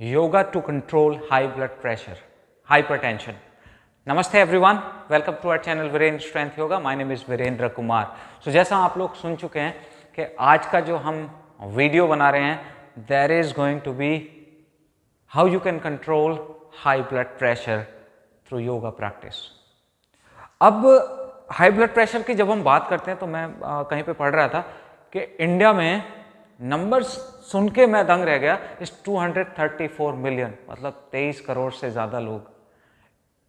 Yoga to control high blood pressure, hypertension. Namaste everyone, welcome to our channel Virendra Strength Yoga. My name is Virendra Kumar. So जैसा आप लोग सुन चुके हैं कि आज का जो हम वीडियो बना रहे हैं, there is going to be how you can control high blood pressure through yoga practice. अब हाई ब्लड प्रेशर की जब हम बात करते हैं तो मैं कहीं पे पढ़ रहा था कि इंडिया में नंबर सुन के मैं दंग रह गया, इस 234 मिलियन मतलब 23 करोड़ से ज़्यादा लोग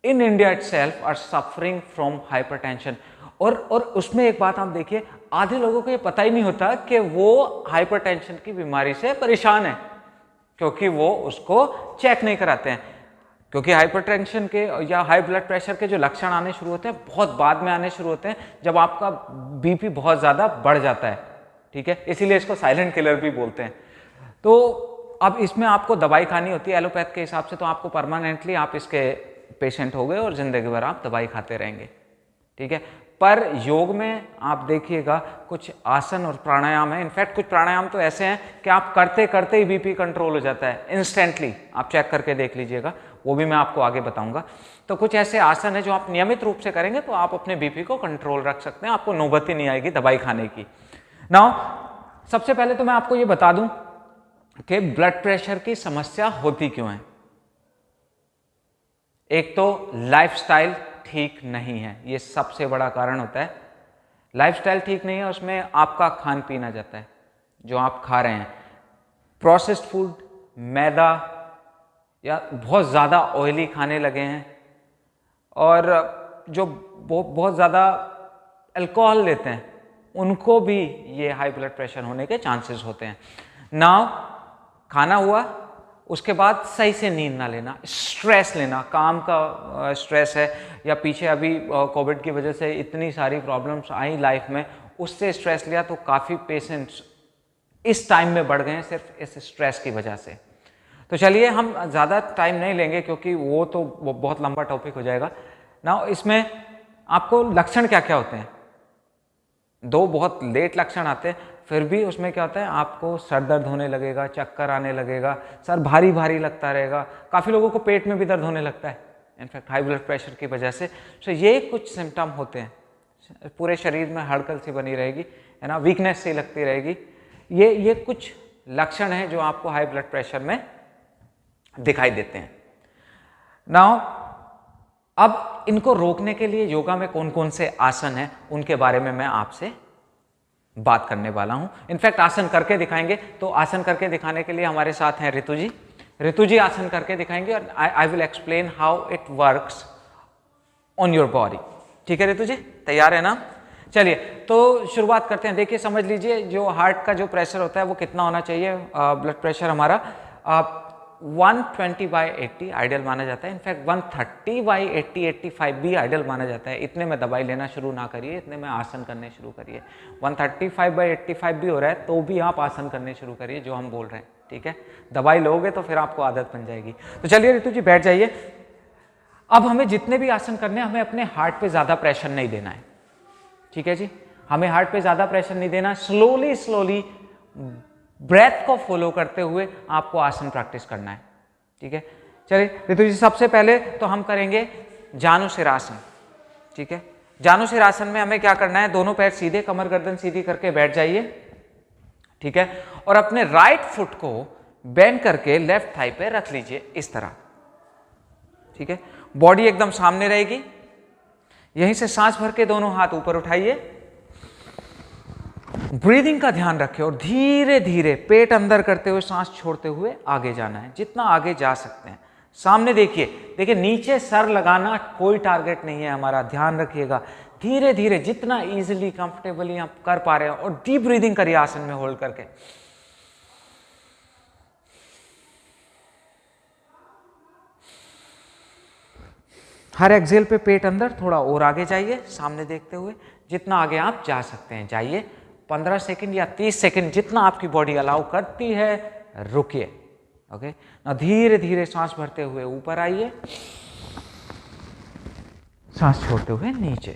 in India itself are suffering from hypertension. और उसमें एक बात आप देखिए, आधे लोगों को ये पता ही नहीं होता कि वो हाइपरटेंशन की बीमारी से परेशान है, क्योंकि वो उसको चेक नहीं कराते हैं। क्योंकि हाइपरटेंशन के या हाई ब्लड प्रेशर के जो लक्षण आने शुरू होते हैं बहुत बाद में आने शुरू होते हैं, जब आपका बीपी बहुत ज़्यादा बढ़ जाता है, ठीक है। इसीलिए इसको साइलेंट किलर भी बोलते हैं। तो अब इसमें आपको दवाई खानी होती है एलोपैथ के हिसाब से, तो आपको परमानेंटली आप इसके पेशेंट हो गए और ज़िंदगी भर आप दवाई खाते रहेंगे, ठीक है। पर योग में आप देखिएगा कुछ आसन और प्राणायाम है। इनफैक्ट कुछ प्राणायाम तो ऐसे हैं कि आप करते करते ही बीपी कंट्रोल हो जाता है इंस्टेंटली। आप चेक करके देख लीजिएगा, वो भी मैं आपको आगे बताऊंगा। तो कुछ ऐसे आसन है जो आप नियमित रूप से करेंगे तो आप अपने बीपी को कंट्रोल रख सकते हैं, आपको नौबत ही नहीं आएगी दवाई खाने की। नाउ सबसे पहले तो मैं आपको ये बता दूं कि ब्लड प्रेशर की समस्या होती क्यों है। एक तो लाइफस्टाइल ठीक नहीं है, ये सबसे बड़ा कारण होता है। लाइफस्टाइल ठीक नहीं है, उसमें आपका खान पीन आ जाता है। जो आप खा रहे हैं प्रोसेस्ड फूड, मैदा या बहुत ज़्यादा ऑयली खाने लगे हैं, और जो बहुत ज़्यादा अल्कोहल लेते हैं उनको भी ये हाई ब्लड प्रेशर होने के चांसेस होते हैं। नाउ खाना हुआ, उसके बाद सही से नींद ना लेना, स्ट्रेस लेना, काम का स्ट्रेस है या पीछे अभी कोविड की वजह से इतनी सारी प्रॉब्लम्स आई लाइफ में, उससे स्ट्रेस लिया तो काफ़ी पेशेंट्स इस टाइम में बढ़ गए हैं सिर्फ इस स्ट्रेस की वजह से। तो चलिए हम ज़्यादा टाइम नहीं लेंगे क्योंकि वो बहुत लंबा टॉपिक हो जाएगा। ना इसमें आपको लक्षण क्या क्या होते हैं, दो बहुत लेट लक्षण आते हैं, फिर भी उसमें क्या होता है, आपको सर दर्द होने लगेगा, चक्कर आने लगेगा, सर भारी भारी लगता रहेगा, काफ़ी लोगों को पेट में भी दर्द होने लगता है इनफैक्ट हाई ब्लड प्रेशर की वजह से। तो ये कुछ सिम्टम होते हैं, पूरे शरीर में हड़कल सी बनी रहेगी, है ना, वीकनेस सी लगती रहेगी। ये कुछ लक्षण हैं जो आपको हाई ब्लड प्रेशर में दिखाई देते हैं। नाउ अब इनको रोकने के लिए योगा में कौन कौन से आसन हैं उनके बारे में मैं आपसे बात करने वाला हूं। इनफैक्ट आसन करके दिखाएंगे, तो आसन करके दिखाने के लिए हमारे साथ हैं ऋतु जी। ऋतु जी आसन करके दिखाएंगे और I will explain how it works on your body. ठीक है ऋतु जी, तैयार है ना? चलिए तो शुरुआत करते हैं। देखिए समझ लीजिए, जो हार्ट का जो प्रेशर होता है वो कितना होना चाहिए, ब्लड प्रेशर हमारा 120/80 आइडियल माना जाता है। इनफैक्ट 130/80, 85 भी आइडियल माना जाता है। इतने में दवाई लेना शुरू ना करिए, इतने में आसन करने शुरू करिए। 135/85 भी हो रहा है तो भी आप आसन करने शुरू करिए, जो हम बोल रहे हैं, ठीक है। दवाई लोगे तो फिर आपको आदत बन जाएगी। तो चलिए ऋतु जी बैठ जाइए। अब हमें जितने भी आसन करने हैं, हमें अपने हार्ट पे ज़्यादा प्रेशर नहीं देना है, ठीक है जी। हमें हार्ट पे ज़्यादा प्रेशर नहीं देना, स्लोली ब्रेथ को फॉलो करते हुए आपको आसन प्रैक्टिस करना है, ठीक है। चलिए ऋतु जी, सबसे पहले तो हम करेंगे जानुशिरासन, ठीक है। जानुशिरासन में हमें क्या करना है, दोनों पैर सीधे, कमर गर्दन सीधी करके बैठ जाइए, ठीक है। और अपने राइट फुट को बेंड करके लेफ्ट थाई पे रख लीजिए इस तरह, ठीक है। बॉडी एकदम सामने रहेगी। यहीं से सांस भर के दोनों हाथ ऊपर उठाइए, ब्रीदिंग का ध्यान रखें और धीरे धीरे पेट अंदर करते हुए सांस छोड़ते हुए आगे जाना है, जितना आगे जा सकते हैं। सामने देखिए, नीचे सर लगाना कोई टारगेट नहीं है हमारा, ध्यान रखिएगा। धीरे धीरे जितना इजीली कंफर्टेबली आप कर पा रहे हैं, और डीप ब्रीदिंग करिए आसन में होल्ड करके। हर एक्सहेल पे पेट अंदर, थोड़ा और आगे जाइए सामने देखते हुए, जितना आगे आप जा सकते हैं जाइए। 15 सेकंड या 30 सेकंड जितना आपकी बॉडी अलाउ करती है रुकिए, ओके ना। धीरे धीरे सांस भरते हुए ऊपर आइए, सांस छोड़ते हुए नीचे।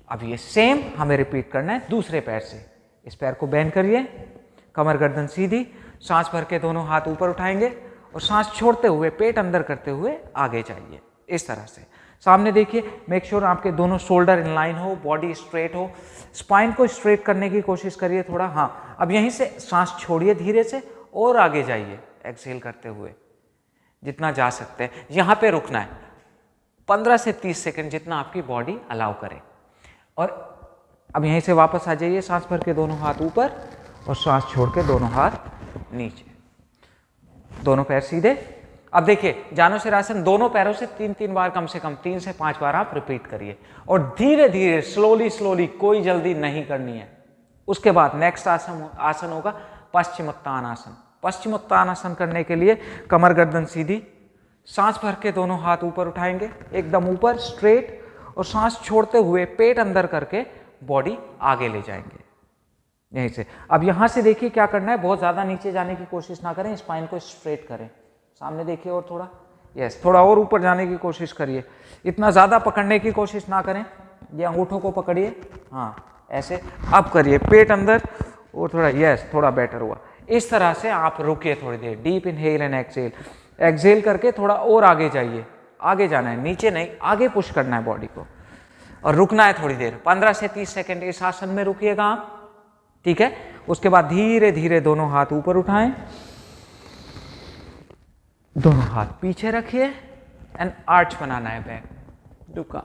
अब ये सेम हमें रिपीट करना है दूसरे पैर से। इस पैर को बेंड करिए, कमर गर्दन सीधी, सांस भर के दोनों हाथ ऊपर उठाएंगे और सांस छोड़ते हुए पेट अंदर करते हुए आगे जाइए इस तरह से। सामने देखिए, मेक श्योर आपके दोनों शोल्डर इन लाइन हो, बॉडी स्ट्रेट हो, स्पाइन को स्ट्रेट करने की कोशिश करिए थोड़ा। हाँ, अब यहीं से सांस छोड़िए धीरे से और आगे जाइए एक्सहेल करते हुए जितना जा सकते हैं। यहाँ पे रुकना है 15 से 30 सेकंड जितना आपकी बॉडी अलाउ करे। और अब यहीं से वापस आ जाइए, सांस भर के दोनों हाथ ऊपर और सांस छोड़ के दोनों हाथ नीचे, दोनों पैर सीधे। अब देखिए, जानुसिरासन दोनों पैरों से 3-3 बार, कम से कम 3 से 5 बार आप रिपीट करिए और धीरे धीरे स्लोली, कोई जल्दी नहीं करनी है। उसके बाद नेक्स्ट आसन होगा पश्चिमोत्तानासन। पश्चिमोत्तानासन करने के लिए कमर गर्दन सीधी, सांस भर के दोनों हाथ ऊपर उठाएंगे एकदम ऊपर स्ट्रेट, और सांस छोड़ते हुए पेट अंदर करके बॉडी आगे ले जाएंगे यहीं से। अब यहां से देखिए क्या करना है, बहुत ज्यादा नीचे जाने की कोशिश ना करें, स्पाइन को स्ट्रेट करें। सामने देखिए और थोड़ा, यस, थोड़ा और ऊपर जाने की कोशिश करिए, इतना ज्यादा पकड़ने की कोशिश ना करें। ये अंगूठों को पकड़िए, हाँ ऐसे, अब करिए पेट अंदर और थोड़ा, यस, थोड़ा बेटर हुआ। इस तरह से आप रुकिए थोड़ी देर, deep inhale and exhale. Exhale करके थोड़ा और आगे जाइए, आगे जाना है, नीचे नहीं, आगे पुश करना है बॉडी को और रुकना है थोड़ी देर, 15 से 30 सेकंड इस आसन में रुकिएगा आप, ठीक है। उसके बाद धीरे धीरे दोनों हाथ ऊपर उठाएं, दोनों हाथ पीछे रखिए एंड आर्च बनाना है बैक, दुका,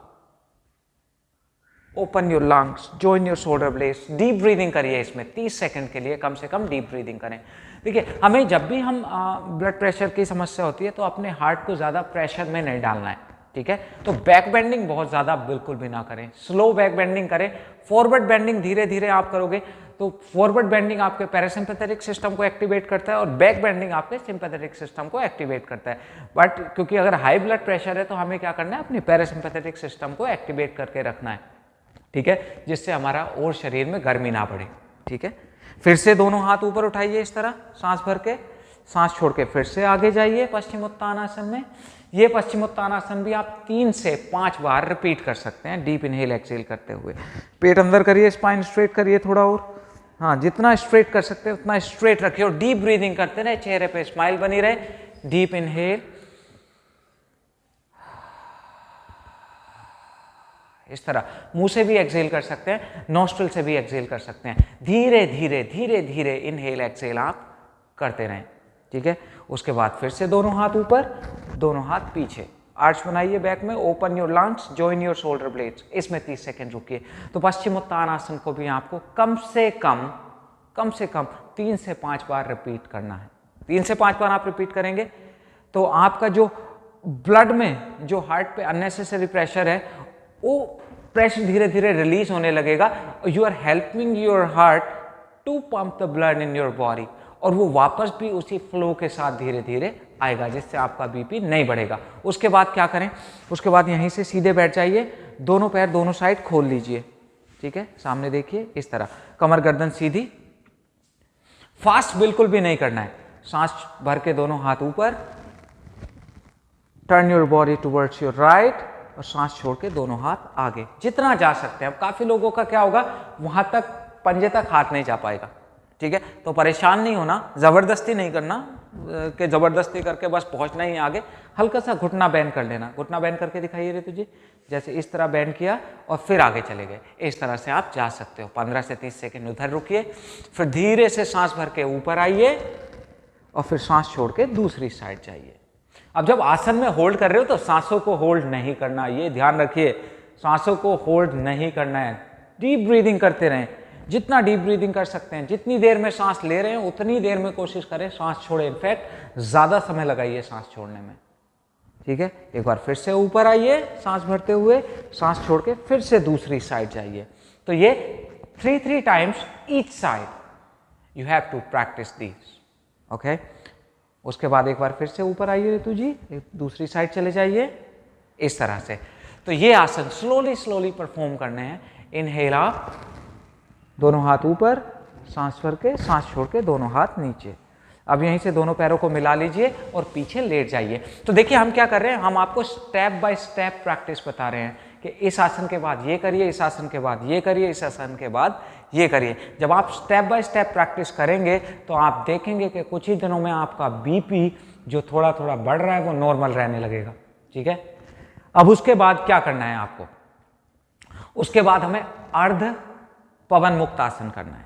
open your lungs, join your shoulder blades. Deep breathing करिए इसमें 30 सेकंड के लिए कम से कम डीप ब्रीदिंग करें। देखिए, हमें जब भी हम ब्लड प्रेशर की समस्या होती है तो अपने हार्ट को ज़्यादा प्रेशर में नहीं डालना है, ठीक है। तो बैक बेंडिंग बहुत ज़्यादा बिल्कुल भी ना करें, स्लो बैक बेंडिंग करें। फॉरवर्ड बेंडिंग धीरे धीरे आप करोगे तो फॉरवर्ड बेंडिंग आपके पैरासिम्पैथेटिक सिस्टम को एक्टिवेट करता है और बैक बेंडिंग आपके सिंपैथेटिक सिस्टम को एक्टिवेट करता है। बट क्योंकि अगर हाई ब्लड प्रेशर है तो हमें क्या करना है, अपने पैरासिम्पैथेटिक सिस्टम को एक्टिवेट करके रखना है, ठीक है, जिससे हमारा और शरीर में गर्मी ना बढ़े, ठीक है। फिर से दोनों हाथ ऊपर उठाइए इस तरह, सांस भर के, सांस छोड़ के फिर से आगे जाइए पश्चिमोत्तानासन में। ये पश्चिमोत्तानासन भी आप 3 से 5 बार रिपीट कर सकते हैं डीप इनहेल एक्सहेल करते हुए। पेट अंदर करिए, स्पाइन स्ट्रेट करिए थोड़ा और, हाँ जितना स्ट्रेट कर सकते हैं उतना स्ट्रेट रखिए और डीप ब्रीदिंग करते रहे, चेहरे पे स्माइल बनी रहे। डीप इनहेल, इस तरह मुंह से भी एक्सहेल कर सकते हैं, नॉस्ट्रिल से भी एक्सहेल कर सकते हैं। धीरे धीरे इनहेल एक्सहेल आप करते रहें, ठीक है। उसके बाद फिर से दोनों हाथ ऊपर, दोनों हाथ पीछे, आर्च बनाइए बैक में, open your lungs, join your shoulder blades. इसमें 30 सेकंड रुकिए। तो पश्चिमोत्तानासन को भी आपको कम से कम 3 से 5 बार रिपीट करना है। 3 से 5 बार आप रिपीट करेंगे तो आपका जो ब्लड में जो हार्ट पे अननेसेसरी प्रेशर है वो प्रेशर धीरे धीरे रिलीज होने लगेगा। You are helping your heart to pump the blood in your body, और वो वापस भी उसी फ्लो के साथ धीरे धीरे आएगा, जिससे आपका बीपी नहीं बढ़ेगा। उसके बाद क्या करें, उसके बाद यहीं से सीधे बैठ जाइए, दोनों पैर दोनों साइड खोल लीजिए, ठीक है। सामने देखिए इस तरह, कमर गर्दन सीधी, फास्ट बिल्कुल भी नहीं करना है। सांस भर के दोनों हाथ ऊपर, turn your body towards your right, और सांस छोड़ के दोनों हाथ आगे जितना जा सकते हैं। अब काफी लोगों का क्या होगा, वहां तक पंजे तक हाथ नहीं जा पाएगा, ठीक है। तो परेशान नहीं होना, जबरदस्ती नहीं करना कि जबरदस्ती करके बस पहुंचना ही आगे। हल्का सा घुटना बैंड कर लेना, घुटना बैंड करके दिखाइए रे तुझे, जैसे इस तरह बैंड किया और फिर आगे चले गए। इस तरह से आप जा सकते हो। 15 से 30 सेकंड उधर रुकिए, फिर धीरे से सांस भर के ऊपर आइए और फिर सांस छोड़ के दूसरी साइड जाइए। अब जब आसन में होल्ड कर रहे हो तो सांसों को होल्ड नहीं करना, ये ध्यान रखिए, सांसों को होल्ड नहीं करना है। डीप ब्रीदिंग करते रहें, जितना डीप ब्रीदिंग कर सकते हैं, जितनी देर में सांस ले रहे हैं उतनी देर में कोशिश करें सांस छोड़े। इनफैक्ट ज्यादा समय लगाइए सांस छोड़ने में, ठीक है। एक बार फिर से ऊपर आइए सांस भरते हुए, सांस छोड़ के फिर से दूसरी साइड जाइए। तो ये 3 times each side you have to practise this, okay. उसके बाद एक बार फिर से ऊपर आइए ऋतु जी, दूसरी साइड चले जाइए इस तरह से। तो ये आसन स्लोली परफॉर्म करने हैं। इनहेल आप, दोनों हाथ ऊपर, सांस भर के, सांस छोड़ के दोनों हाथ नीचे। अब यहीं से दोनों पैरों को मिला लीजिए और पीछे लेट जाइए। तो देखिए हम क्या कर रहे हैं, हम आपको स्टेप बाय स्टेप प्रैक्टिस बता रहे हैं कि इस आसन के बाद ये करिए, इस आसन के बाद ये करिए, इस आसन के बाद ये करिए। जब आप स्टेप बाय स्टेप प्रैक्टिस करेंगे तो आप देखेंगे कि कुछ ही दिनों में आपका बीपी जो थोड़ा थोड़ा बढ़ रहा है वो नॉर्मल रहने लगेगा। ठीक है, अब उसके बाद क्या करना है आपको, उसके बाद हमें अर्ध पवन मुक्त आसन करना है।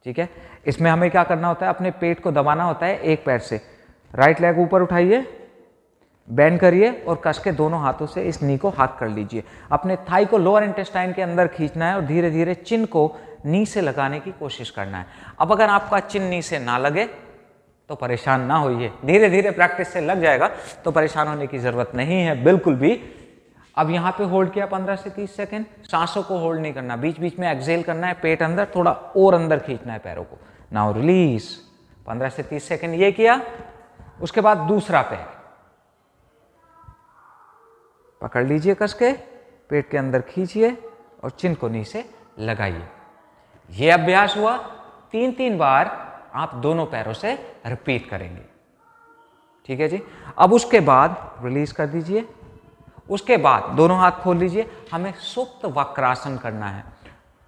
ठीक है, इसमें हमें क्या करना होता है, अपने पेट को दबाना होता है एक पैर से, राइट लेग ऊपर उठाइए, बेंड करिए और कस के दोनों हाथों से इस नी को हाथ कर लीजिए। अपने थाई को लोअर इंटेस्टाइन के अंदर खींचना है और धीरे धीरे चिन को नी से लगाने की कोशिश करना है। अब अगर आपका चिन नी से ना लगे तो परेशान ना होइए, धीरे धीरे प्रैक्टिस से लग जाएगा, तो परेशान होने की जरूरत नहीं है बिल्कुल भी। अब यहाँ पे होल्ड किया 15 से 30 सेकेंड, सांसों को होल्ड नहीं करना, बीच बीच में एक्सेल करना है, पेट अंदर थोड़ा और अंदर खींचना है पैरों को। नाउ रिलीज, 15 से 30 सेकेंड ये किया। उसके बाद दूसरा पैर पकड़ लीजिए कस के, पेट के अंदर खींचिए और चिन को नी से लगाइए। ये अभ्यास हुआ 3-3 बार, आप दोनों पैरों से रिपीट करेंगे। ठीक है जी, अब उसके बाद रिलीज कर दीजिए। उसके बाद दोनों हाथ खोल लीजिए, हमें सुप्त वक्रासन करना है।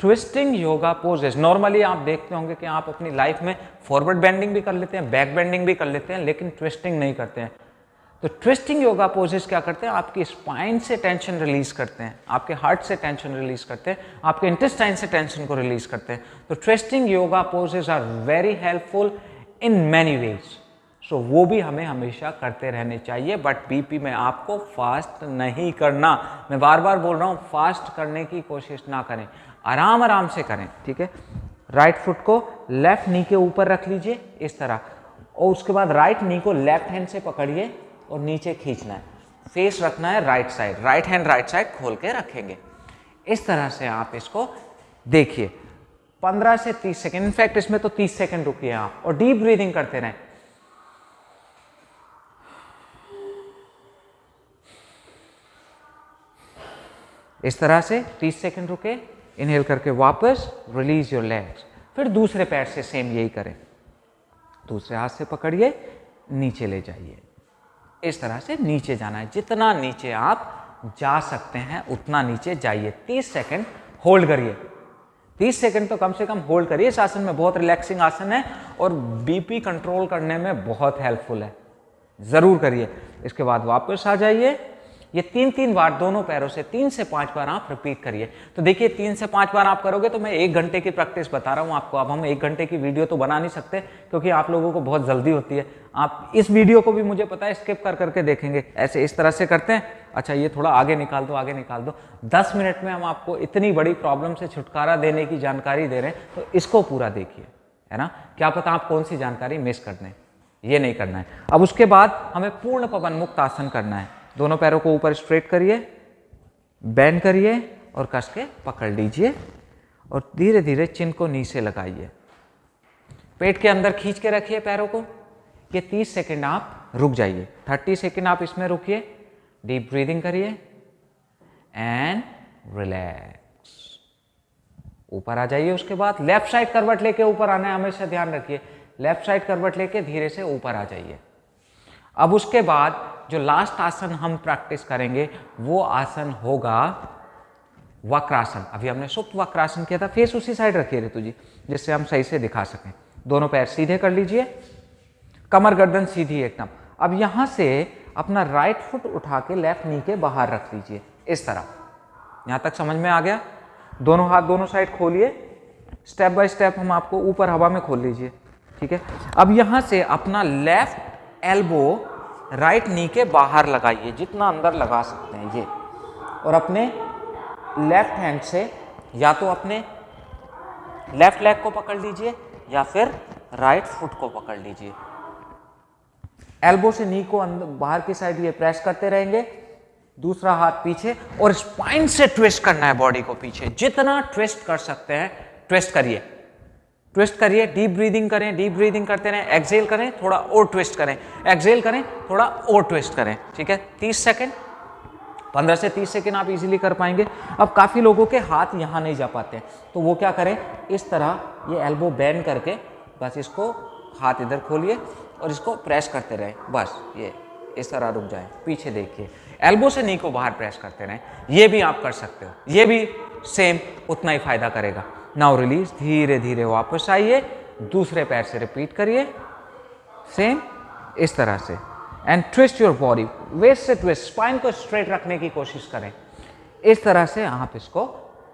ट्विस्टिंग योगा पोजेस, नॉर्मली आप देखते होंगे कि आप अपनी लाइफ में फॉरवर्ड बेंडिंग भी कर लेते हैं, बैक बेंडिंग भी कर लेते हैं, लेकिन ट्विस्टिंग नहीं करते हैं। तो ट्विस्टिंग योगा पोजेस क्या करते हैं, आपकी स्पाइन से टेंशन रिलीज करते हैं, आपके हार्ट से टेंशन रिलीज करते हैं, आपके इंटेस्टाइन से टेंशन को रिलीज करते हैं। तो twisting yoga poses are very helpful in many ways. So वो भी हमें हमेशा करते रहने चाहिए, बट बीपी में आपको फास्ट नहीं करना। मैं बार बार बोल रहा हूँ, फास्ट करने की कोशिश ना करें, आराम आराम से करें। ठीक है, राइट फुट को लेफ्ट नी के ऊपर रख लीजिए इस तरह, और उसके बाद राइट नी को लेफ्ट हैंड से पकड़िए और नीचे खींचना है, फेस रखना है right side, right hand right side खोल के रखेंगे। इस तरह से आप इसको देखिए 15 से 30 सेकेंड, इनफैक्ट इसमें तो 30 सेकेंड रुकिए आप, और डीप ब्रीदिंग करते रहें। इस तरह से 30 सेकेंड रुके, इनहेल करके वापस रिलीज योर लेग्स। फिर दूसरे पैर से सेम यही करें, दूसरे हाथ से पकड़िए, नीचे ले जाइए। इस तरह से नीचे जाना है, जितना नीचे आप जा सकते हैं उतना नीचे जाइए। 30 सेकेंड होल्ड करिए, 30 सेकेंड तो कम से कम होल्ड करिए। इस आसन में बहुत रिलैक्सिंग आसन है और बीपी कंट्रोल करने में बहुत हेल्पफुल है, जरूर करिए। इसके बाद वापस आ जाइए। ये 3-3 बार दोनों पैरों से 3 से 5 बार आप रिपीट करिए। तो देखिए 3 से 5 बार आप करोगे तो मैं 1 घंटे की प्रैक्टिस बता रहा हूँ आपको। अब हम 1 घंटे की वीडियो तो बना नहीं सकते क्योंकि आप लोगों को बहुत जल्दी होती है। आप इस वीडियो को भी मुझे पता है स्किप कर करके देखेंगे, ऐसे इस तरह से करते हैं, अच्छा ये थोड़ा आगे निकाल दो, आगे निकाल दो। 10 मिनट में हम आपको इतनी बड़ी प्रॉब्लम से छुटकारा देने की जानकारी दे रहे हैं, तो इसको पूरा देखिए, है ना। क्या पता आप कौन सी जानकारी मिस कर दें, ये नहीं करना है। अब उसके बाद हमें पूर्ण पवन मुक्त आसन करना है। दोनों पैरों को ऊपर स्ट्रेट करिए, बेंड करिए और कस के पकड़ लीजिए और धीरे धीरे चिन को नीचे लगाइए। पेट के अंदर खींच के रखिए पैरों को। ये 30 सेकेंड आप रुक जाइए, 30 सेकेंड आप इसमें रुकिए, डीप ब्रीदिंग करिए एंड रिलैक्स। ऊपर आ जाइए। उसके बाद लेफ्ट साइड करवट लेके ऊपर आना है, हमेशा ध्यान रखिए, लेफ्ट साइड करवट लेके धीरे से ऊपर आ जाइए। अब उसके बाद जो लास्ट आसन हम प्रैक्टिस करेंगे वो आसन होगा वक्रासन। अभी हमने सुप्त वक्रासन किया था, फेस उसी साइड रखिए ऋतु जी, जिससे हम सही से दिखा सकें। दोनों पैर सीधे कर लीजिए, कमर गर्दन सीधी एकदम। अब यहां से अपना राइट फुट उठा के लेफ्ट नी के बाहर रख लीजिए इस तरह। यहां तक समझ में आ गया? दोनों हाथ दोनों साइड खोलिए, स्टेप बाय स्टेप हम आपको ऊपर हवा में खोल लीजिए। ठीक है, अब यहां से अपना लेफ्ट एल्बो राइट नी के बाहर लगाइए, जितना अंदर लगा सकते हैं ये, और अपने लेफ्ट हैंड से या तो अपने लेफ्ट लेग को पकड़ लीजिए या फिर राइट फुट को पकड़ लीजिए। एल्बो से नी को अंदर बाहर की साइड ये प्रेस करते रहेंगे, दूसरा हाथ पीछे, और स्पाइन से ट्विस्ट करना है बॉडी को पीछे। जितना ट्विस्ट कर सकते हैं ट्विस्ट करिए, ट्विस्ट करिए, डीप ब्रीदिंग करें, डीप ब्रीदिंग करते रहें, एक्सेल करें, थोड़ा और ट्विस्ट करें, एक्सेल करें, थोड़ा और ट्विस्ट करें। ठीक है, 30 सेकेंड, 15 से 30 सेकेंड आप इजीली कर पाएंगे। अब काफ़ी लोगों के हाथ यहाँ नहीं जा पाते हैं, तो वो क्या करें, इस तरह ये एल्बो बेंड करके बस इसको हाथ इधर खोलिए और इसको प्रेस करते रहें, बस ये इस तरह रुक जाए। पीछे देखिए, एल्बो से नी को बाहर प्रेस करते रहें। ये भी आप कर सकते हो, ये भी सेम उतना ही फायदा करेगा। नाउ रिलीज, धीरे धीरे वापस आइए, दूसरे पैर से रिपीट करिए सेम इस तरह से, and twist your body, waist से ट्विस्ट, स्पाइन को स्ट्रेट रखने की कोशिश करें। इस तरह से आप इसको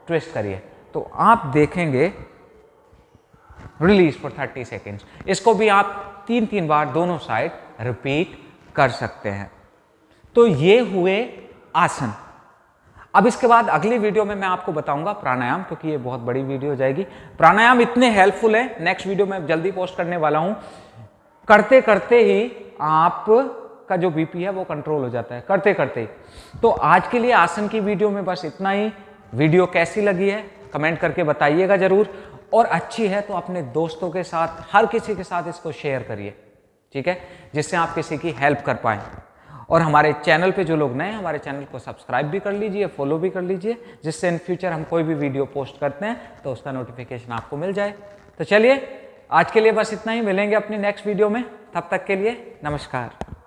ट्विस्ट करिए तो आप देखेंगे रिलीज फॉर 30 सेकेंड्स। इसको भी आप 3-3 बार दोनों साइड रिपीट कर सकते हैं। तो ये हुए आसन। अब इसके बाद अगली वीडियो में मैं आपको बताऊंगा प्राणायाम, क्योंकि ये बहुत बड़ी वीडियो हो जाएगी। प्राणायाम इतने हेल्पफुल है, नेक्स्ट वीडियो में जल्दी पोस्ट करने वाला हूं। करते करते ही आप का जो बीपी है वो कंट्रोल हो जाता है, करते करते ही। तो आज के लिए आसन की वीडियो में बस इतना ही। वीडियो कैसी लगी है कमेंट करके बताइएगा जरूर, और अच्छी है तो अपने दोस्तों के साथ, हर किसी के साथ इसको शेयर करिए, ठीक है, जिससे आप किसी की हेल्प कर पाएं। और हमारे चैनल पे जो लोग नए हैं, हमारे चैनल को सब्सक्राइब भी कर लीजिए, फॉलो भी कर लीजिए, जिससे इन फ्यूचर हम कोई भी वीडियो पोस्ट करते हैं तो उसका नोटिफिकेशन आपको मिल जाए। तो चलिए आज के लिए बस इतना ही, मिलेंगे अपनी नेक्स्ट वीडियो में, तब तक के लिए नमस्कार।